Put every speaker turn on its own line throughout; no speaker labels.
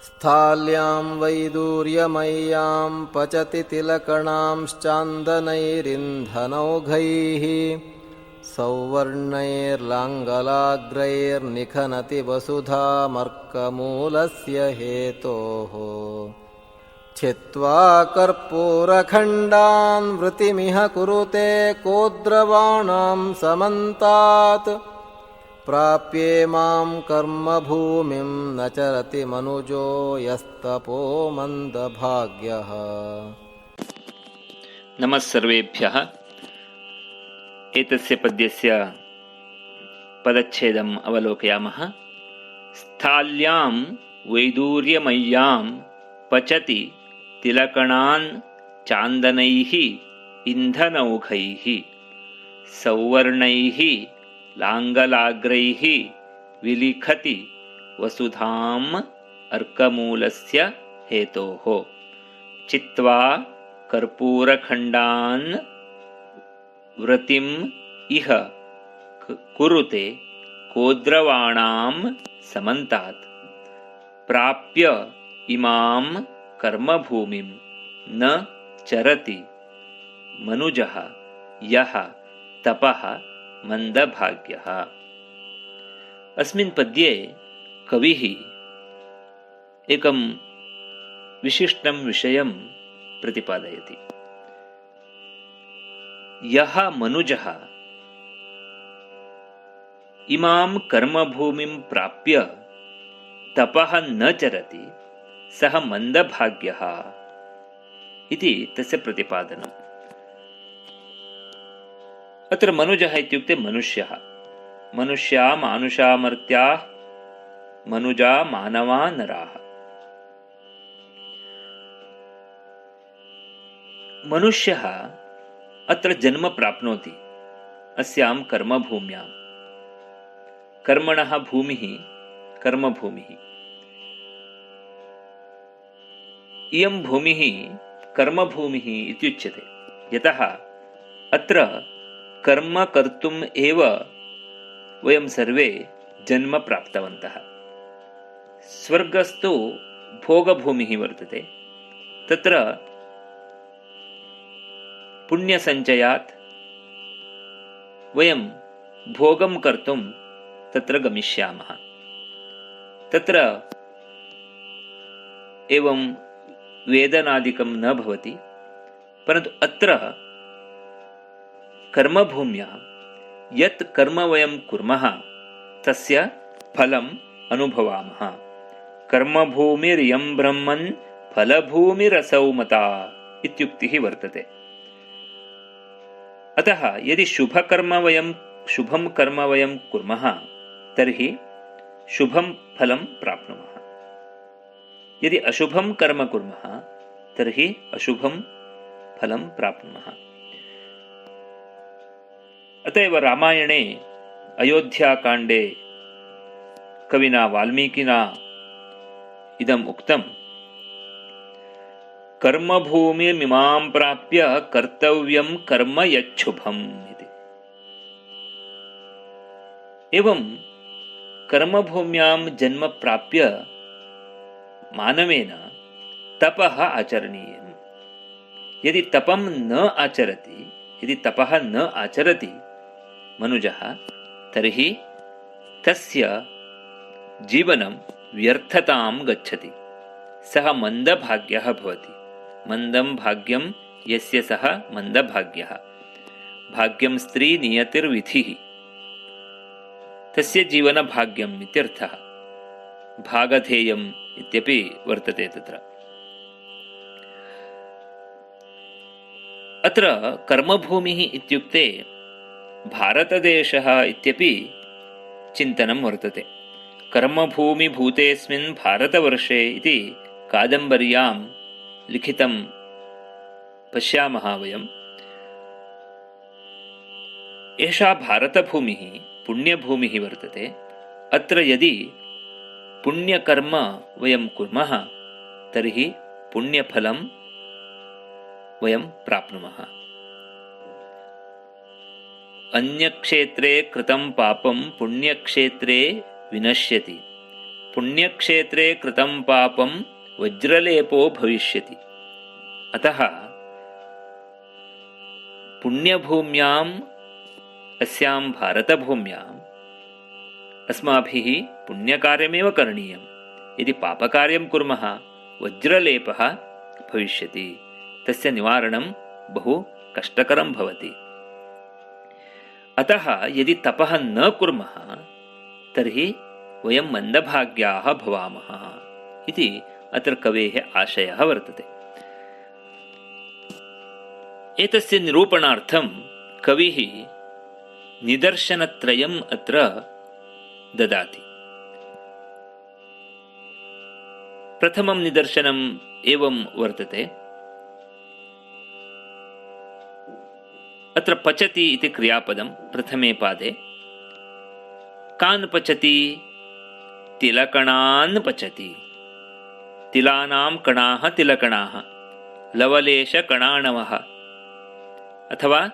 स्थाल्यां वैदूर्यमय्यां पचति तिलकणांश्चान्दनैरिन्धनौघैः सौवर्णैर्लाङ्गलाग्रैर्निखनति वसुधामर्कमूलस्य हेतोः छित्त्वा कर्पूरखण्डान् वृतिमिह कुरुते कोद्रवाणां समन्तात् प्राप्ये मां कर्मभूमिं न चरति मनुजो यस्तपो मन्दभाग्यः।
नमः सर्वेभ्यः। एतस्य पद्यस्य पदच्छेदम् अवलोकयामः। स्थाल्यां वैदूर्यमय्यां पचति तिलकणान् चान्दनैः इन्धनौघैः सौवर्णैः लाङ्गलाग्रैः विलिखति वसुधाम् अर्कमूलस्य हेतोः चित्वा कर्पूरखण्डान् व्रतिम् इह कुरुते कोद्रवाणां समन्तात् प्राप्य इमां कर्मभूमिं न चरति मनुजः यः तपः मन्दभाग्यः। अस्मिन् पद्ये कविः एकं विशिष्टं विषयं प्रतिपादयति। यः मनुजः इमां कर्मभूमिं प्राप्य तपः न चरति सः मन्दभाग्यः इति तस्य प्रतिपादनम्। अत्र मनुजः इत्युक्ते मनुष्यः। मनुष्या मानुषा मर्त्याः मनुजा मानवा नराः। मनुष्यः अत्र जन्म प्राप्नोति अस्यां कर्मभूम्यां। कर्मणः भूमिः कर्मभूमिः। इयं भूमिः कर्मभूमिः इत्युच्यते, यतः अत्र कर्म कर्तुम् एव वयं सर्वे जन्म प्राप्तवन्तः। स्वर्गस्तु भोगभूमिः वर्तते। तत्र पुण्यसञ्चयात् वयं भोगं कर्तुं तत्र गमिष्यामः। तत्र एवं वेदनादिकं न भवति, परन्तु अत्र कर्मभूम्यां यत् कर्म वयं कुर्मः तस्य फलम् अनुभवामः। कर्मभूमिरियं ब्रह्मन् फलभूमिरसौ मता इत्युक्तिः वर्तते। अतः यदि शुभं कर्म वयं कुर्मः तर्हि शुभं फलं प्राप्नुमः। यदि अशुभं कर्म कुर्मः तर्हि अशुभं फलं प्राप्नुमः। अत एव रामायणे अयोध्याकाण्डे कविना वाल्मीकिना इदम् उक्तं, कर्मभूमिमिमां प्राप्य कर्तव्यं कर्म यच्छुभम् इति। एवं कर्मभूम्यां जन्म प्राप्य मानवेन तपः आचरणीयम्। यदि तपः न आचरति मनुजः तर्हि तस्य जीवनं व्यर्थतां गच्छति। सः मन्दभाग्यः भवति। मन्दं भाग्यं यस्य सः मन्दभाग्यः। भाग्यं स्त्री नियतिर्विधिः तस्य जीवनभाग्यम् इत्यर्थः। भागधेयम् इत्यपि वर्तते तत्र। अत्र कर्मभूमिः इत्युक्ते भारतदेशः इत्यपि चिन्तनं वर्तते। कर्मभूमिभूतेऽस्मिन् भारतवर्षे इति कादम्बर्यां लिखितं पश्यामः वयम्। एषा भारतभूमिः पुण्यभूमिः वर्तते। अत्र यदि पुण्यकर्म वयं कुर्मः तर्हि पुण्यफलं वयं प्राप्नुमः। अन्यक्षेत्रे कृतं पापं पुण्यक्षेत्रे विनश्यति पुण्यक्षेत्रे कृतं पापं वज्रलेपो भविष्यति। अतः पुण्यभूम्याम् अस्यां भारतभूम्याम् अस्माभिः पुण्यकार्यमेव करणीयं। यदि पापकार्यं कुर्मः वज्रलेपः भविष्यति, तस्य निवारणं बहु कष्टकरं भवति। अतः यदि तपः न कुर्मः तर्हि वयं मन्दभाग्याः भवामः इति अत्र कवेः आशयः वर्तते। एतस्य निरूपणार्थं कविः निदर्शनत्रयम् अत्र ददाति। प्रथमं निदर्शनम् एवं वर्तते। अत्र पचति इति क्रियापदं प्रथमे पादे। कान् पचति? तिलकणान् पचति। तिलानां कणाः तिलकणाः, लवलेशकणाणवः, अथवा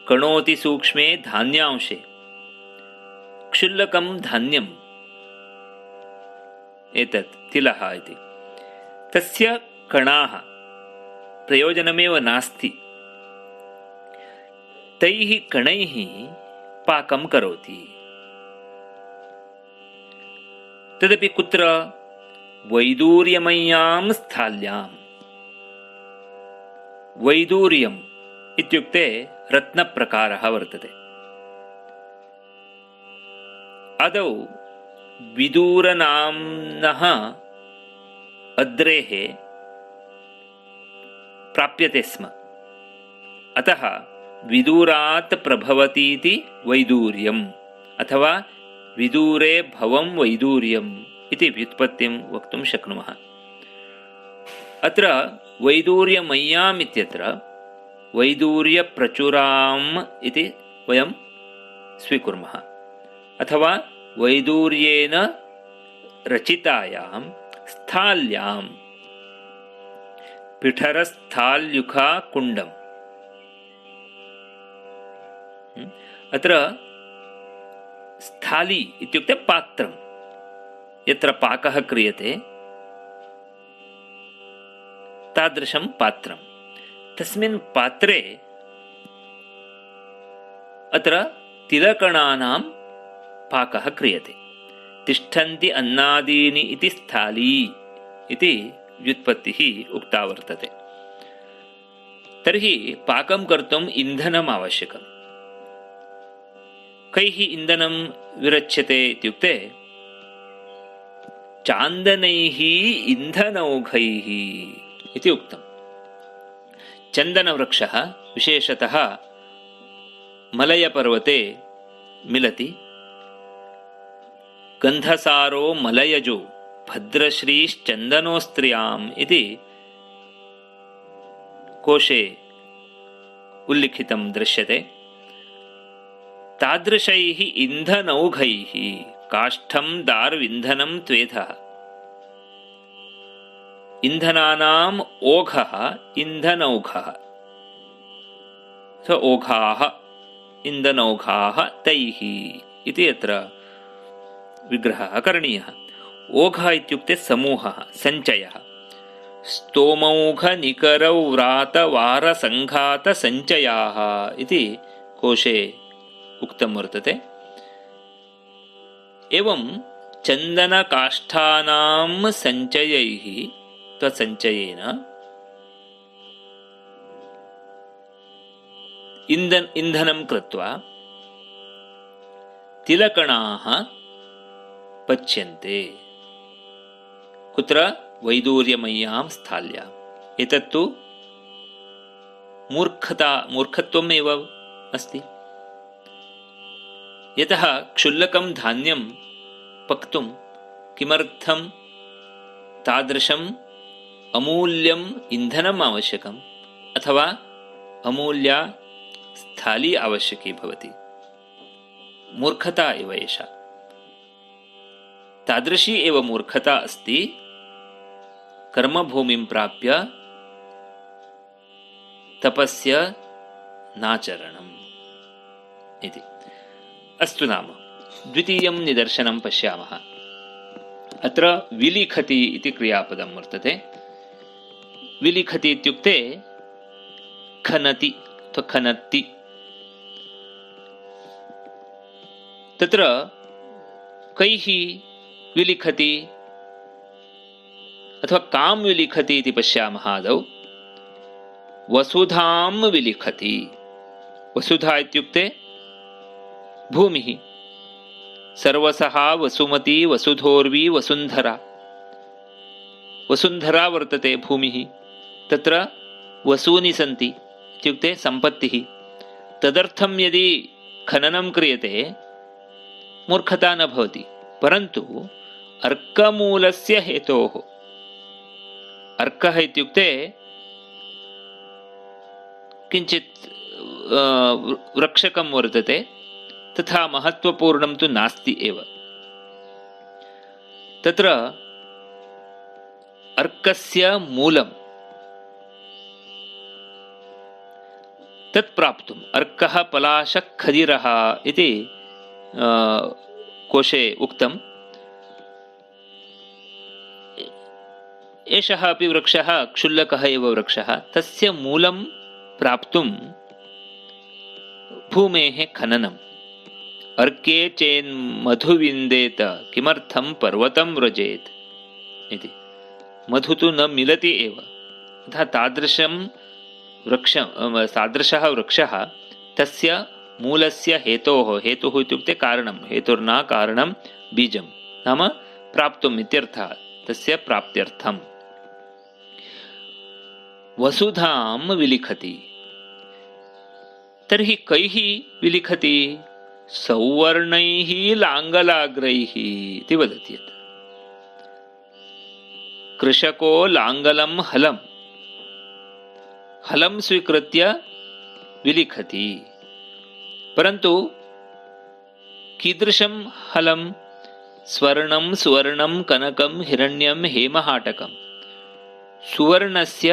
कणोति सूक्ष्मे धान्यांशे क्षुल्लकं धान्यम् एतत् तिलः इति। तस्य कणाः प्रयोजनमेव नास्ति, तैः कणैः पाकं करोति। तदपि कुत्र? वैदूर्यमय्यां स्थाल्यां। वैदूर्यम् इत्युक्ते रत्नप्रकारः वर्तते। आदौ विदूरनाम्नः अद्रेः प्राप्यते स्म, अतः विदूरात् प्रभवतीति वैदूर्यम् अथवा विदूरे भवं वैदूर्यम् इति व्युत्पत्तिं वक्तुं शक्नुमः। अत्र वैदूर्यमय्याम् इत्यत्र वैदूर्यप्रचुराम् इति वयं स्वीकुर्मः, अथवा वैदूर्येण रचितायां स्थाल्यां पिठरस्थाल्युखा कुण्डम्। अत्र स्थाली इत्युक्ते पात्रं, यत्र पाकः क्रियते तादृशं पात्रं। तस्मिन् पात्रे अत्र तिलकणानां पाकः क्रियते। तिष्ठन्ति अन्नादीनि इति स्थाली इति व्युत्पत्तिः उक्ता वर्तते। तर्हि पाकं कर्तुम् इन्धनम् आवश्यकम्। कैः इन्धनं विरच्यते इत्युक्ते चान्दनैः इन्धनौघैः इति उक्तम्। चन्दनवृक्षः विशेषतः मलयपर्वते मिलति। गन्धसारो मलयजो भद्रश्रीश्चन्दनोस्त्रियाम् इति कोशे उल्लिखितं दृश्यते। तादृशैः इन्धनौघैः काष्ठं दार्विन्धनं त्वेधः। इन्धनानाम् ओघः इन्धनौघः, ओघाः इन्धनौघाः तैः इति अत्र विग्रहः करणीयः। ओघः इत्युक्ते समूहः, सञ्चयः। स्तोमौघनिकरव्रातवारसङ्घातसञ्चयाः इति कोशे उक्तं वर्तते। एवं चन्दनकाष्ठानां सञ्चयैः तत्सञ्चयेन इन्धनं कृत्वा तिलकणाः पच्यन्ते। कुत्र? वैदूर्यमय्यां स्थाल्याम्। एतत्तु मूर्खत्वम् एव अस्ति। यतः क्षुल्लकं धान्यं पक्तुं किमर्थं तादृशम् अमूल्यम् इन्धनम् आवश्यकम्, अथवा अमूल्या स्थाली आवश्यकी भवति। मूर्खता एव एषा। तादृशी एव मूर्खता अस्ति कर्मभूमिं प्राप्य तपस्य नाचरणम् इति। अस्तु नाम द्वितीयं निदर्शनं पश्यामः। अत्र विलिखति इति क्रियापदं वर्तते। विलिखति इत्युक्ते खनति अथवा खनत्ति। तत्र कैः विलिखति अथवा कां विलिखति इति पश्यामः। आदौ वसुधां विलिखति। वसुधा इत्युक्ते भूमिः। सर्वसः वसुमती वसुधोर्वी वसुन्धरा। वसुन्धरा वर्तते भूमिः। तत्र वसूनि सन्ति इत्युक्ते सम्पत्तिः। तदर्थं यदि खननं क्रियते मूर्खता न भवति, परन्तु अर्कमूलस्य हेतोः। अर्कः इत्युक्ते किञ्चित् वृक्षकं वर्तते, तथा महत्त्वपूर्णं तु नास्ति एव। तत्र अर्कस्य मूलं तत् प्राप्तुम् अर्कः पलाशः खदिरः इति कोशे उक्तम्। एषः अपि वृक्षः क्षुल्लकः एव वृक्षः। तस्य मूलं प्राप्तुं भूमेः खननम्। अर्के चेन्मधु विन्देत किमर्थं पर्वतं व्रजेत् इति। मधु तु न मिलति एव, अतः तादृशः वृक्षः तस्य मूलस्य हेतोः, हेतुः इत्युक्ते कारणं, हेतुर्ना कारणं बीजं नाम प्राप्तुम् इत्यर्थः, तस्य प्राप्त्यर्थम्। वसुधां विलिखति। तर्हि कैः विलिखति? सौवर्णैः लाङ्गलाग्रैः इति वदति। कृषको लाङ्गलं हलं स्वीकृत्य विलिखति। परन्तु कीदृशं हलं? स्वर्णं सुवर्णं कनकं हिरण्यं हेमहाटकं। सुवर्णस्य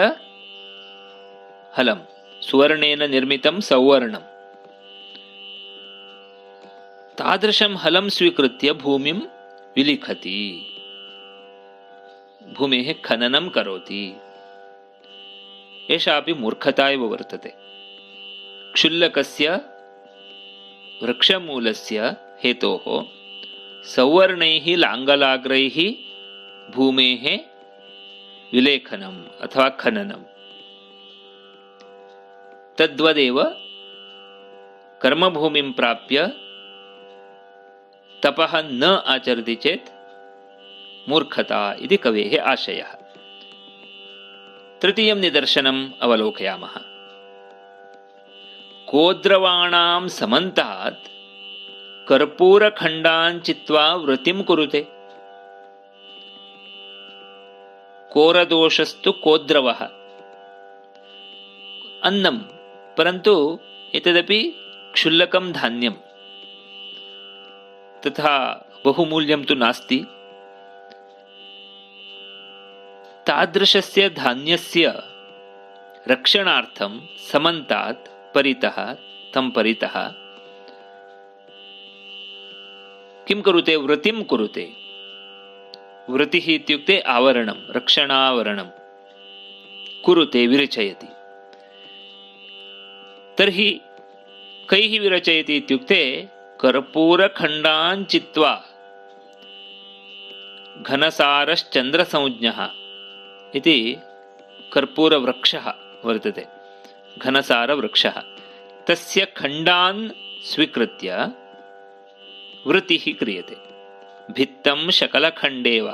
हलं, सुवर्णेन निर्मितं सौवर्णं। तादृशं हलं स्वीकृत्य भूमिं विलिखति, भूमेः खननं करोति। एषा अपि मूर्खता एव वर्तते। क्षुल्लकस्य वृक्षमूलस्य हेतोः सौवर्णैः लाङ्गलाग्रैः भूमेः विलेखनम् अथवा खननम्। तद्वदेव कर्मभूमिं प्राप्य तपः न आचरति चेत् मूर्खता इति कवेः आशयः। तृतीयं निदर्शनम् अवलोकयामः। कोद्रवाणां समन्तात् कर्पूरखण्डान् चित्वा वृत्तिं कुरुते। कोरदोषस्तु कोद्रवः। अन्नं, परन्तु एतदपि क्षुल्लकं धान्यं, तथा बहुमूल्यं तु नास्ति। तादृशस्य धान्यस्य रक्षणार्थं समन्तात् परितः तं परितः किं कुरुते? वृत्तिं कुरुते। वृत्तिः इत्युक्ते आवरणं, रक्षणावरणं कुरुते, विरचयति। तर्हि कैः विरचयति इत्युक्ते कर्पूरखण्डान् चित्वा। घनसारश्चन्द्रसंज्ञः इति कर्पूरवृक्षः वर्तते, घनसारवृक्षः। तस्य खण्डान् स्वीकृत्य वृत्तिः क्रियते। भित्तं शकलखण्डेव।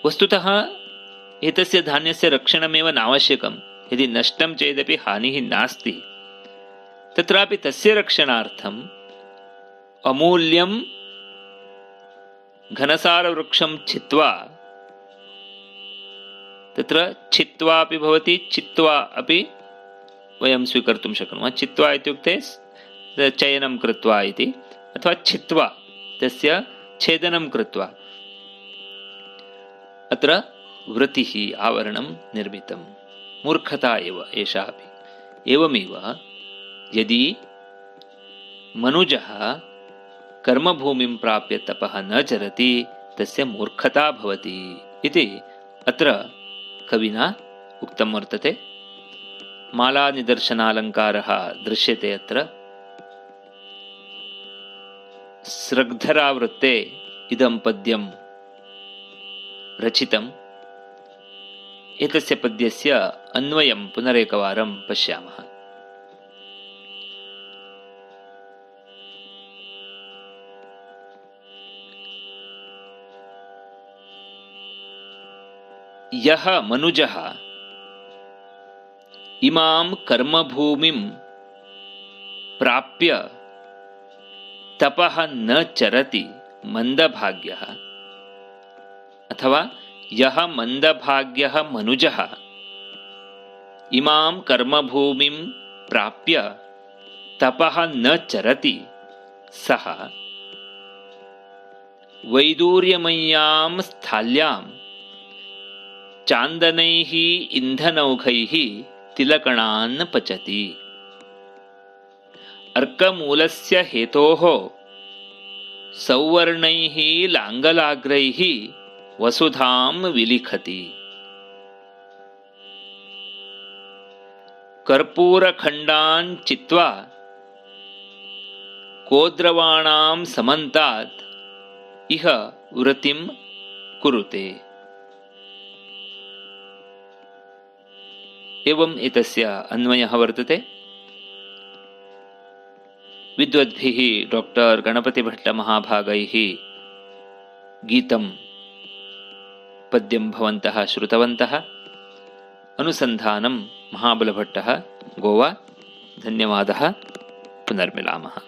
वस्तुतः एतस्य धान्यस्य रक्षणमेव नावश्यकं। यदि नष्टं चेदपि हानिः नास्ति। तत्रापि तस्य रक्षणार्थम् अमूल्यं घनसारवृक्षं छित्त्वा, तत्र छित्त्वा अपि भवति, चित्त्वा अपि वयं स्वीकर्तुं शक्नुमः। चित्त्वा इत्युक्ते चयनं कृत्वा इति, अथवा छित्त्वा तस्य छेदनं कृत्वा अत्र वृत्तिः आवरणं निर्मितं। मूर्खता एव एषा अपि। एवमेव यदि मनुजः कर्मभूमिं प्राप्य तपः न चरति तस्य मूर्खता भवति इति अत्र कविना उक्तं वर्तते। मालानिदर्शनालङ्कारः दृश्यते अत्र। स्रग्धरावृत्ते इदं पद्यं रचितम्। एतस्य पद्यस्य अन्वयं पुनरेकवारं पश्यामः। यः मनुजः इमां कर्मभूमिं प्राप्य तपः न चरति मंदभाग्यः, अथवा यः मंदभाग्यः मनुजः इमां कर्मभूमिं प्राप्य तपः न चरति सः वैदूर्यमय्यां स्थाल्यां चान्दनैः इन्धनौघैः तिलकणान् पचति। अर्कमूलस्य हेतोः सौवर्णैः लाङ्गलाग्रैः वसुधां विलिखति। कर्पूरखण्डान् चित्वा कोद्रवाणां समन्तात् इह वृत्तिं कुरुते। एवं एतस्य अन्वयः वर्तते। विद्वद्भिः डॉक्टर गणपतिभट्टमहाभागैः गीतं पद्यं भवन्तः श्रुतवन्तः। अनुसन्धानं महाबलभट्टः, गोवा। धन्यवादः। पुनर्मिलामः।